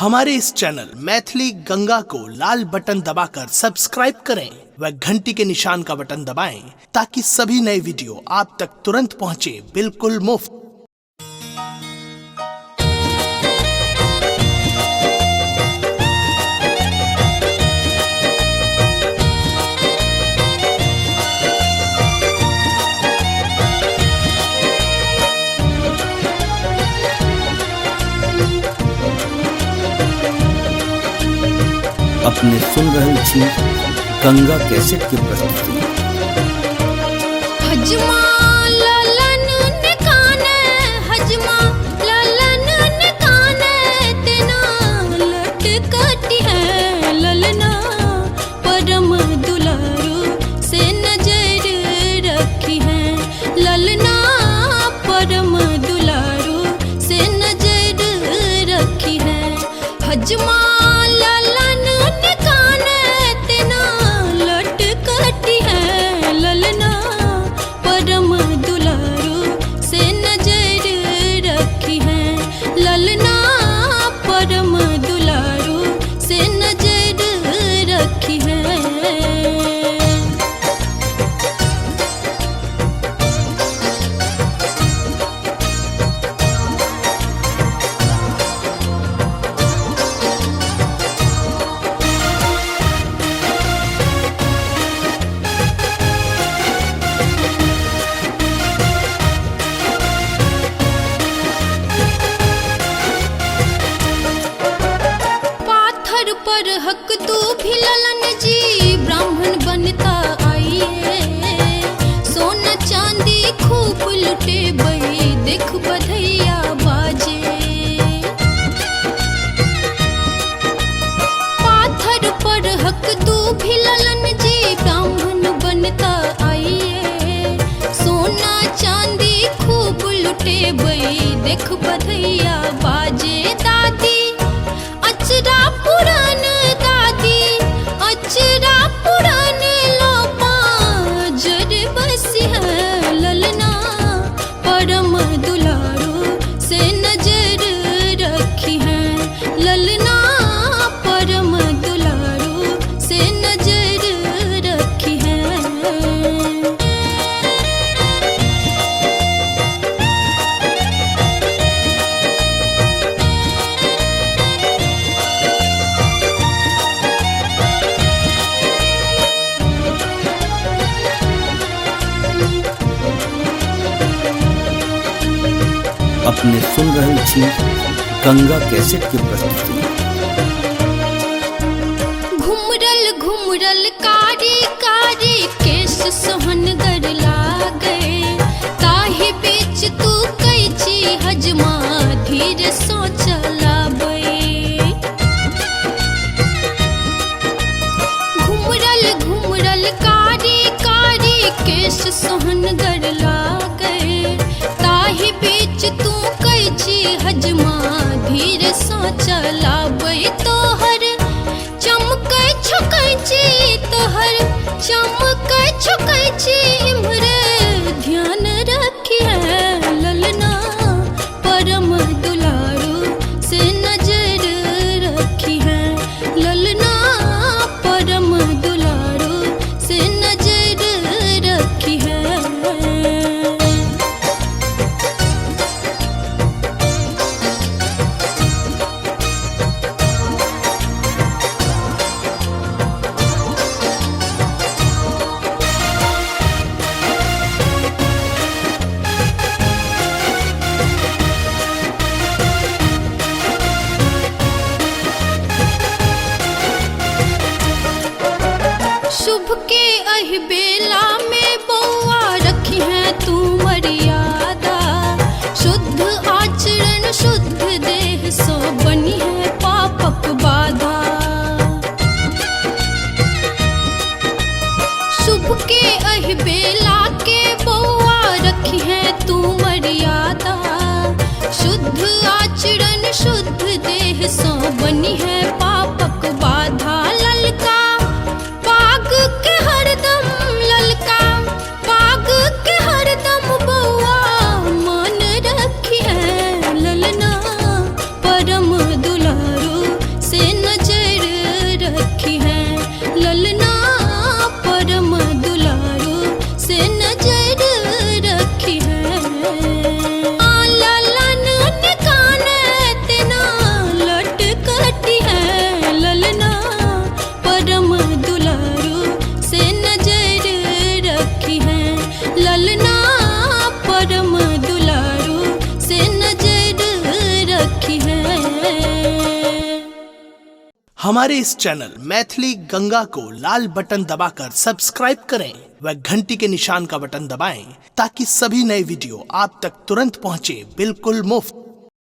हमारे इस चैनल मैथिली गंगा को लाल बटन दबाकर सब्सक्राइब करें व घंटी के निशान का बटन दबाएं ताकि सभी नए वीडियो आप तक तुरंत पहुंचे बिल्कुल मुफ्त। अपने सुन रहे छी गंगा कैसेट की प्रस्तुति। हजमा ललन निकाने, हजमा ललन निकाने, तेना लटकती है ललना, परम दुलारू से नजर रखी है ललना, परम दुलारू से नजर रखी है। हजमा पर हक तू भी ललन जी ब्राह्मण बनता आइए, सोना चांदी खूब लुटे बई देख बधैया बाजे। पाथर पर हक तू भी ललन जी ब्राह्मण बनता आइए, सोना चांदी खूब लुटे बई देख बधैया बाजे। दादी अचरा पुरान, दादी अचरा पुरान लोपा जर बसी है ललना, परम दुलारू से नजर रखी है ललना, परम दुलारू से नजर रखी है। अपने सुन रहे छी गंगा कैसेट की प्रस्तुति। घुमरल घुमरल कारी कारी केश सोहनगर लागे, ताहि बीच तू कैची हजमा धीरे सो चलाबे। घुमरल घुमरल कारी कारी केश सोहनगर लागे, ताहि बीच तू कैची हजमा धीरे सो चलाबे। तोहर चमकै छकैची, तोहर चमकै छकैची, इम्हरे ध्यान रखी है ललना, परम दुलारू से नजर रखी है ललना, परम दुलारू से नजर रखी है। शुभ के अहि बेला में बउआ रखी है तू मर्यादा, शुद्ध आचरण शुद्ध देह सो बनी है पापक बाधा। शुभ के अहि बेला के बउआ रखी है तू मर्यादा, शुद्ध आचरण शुद्ध देह सो बनी है पापक बाधा। ललका बाग के हरदम, ललका बाग के हरदम बउआ मान रखी है ललना, परम दुलारू हमारे इस चैनल मैथिली गंगा को लाल बटन दबाकर सब्सक्राइब करें व घंटी के निशान का बटन दबाएं ताकि सभी नए वीडियो आप तक तुरंत पहुंचे बिल्कुल मुफ्त।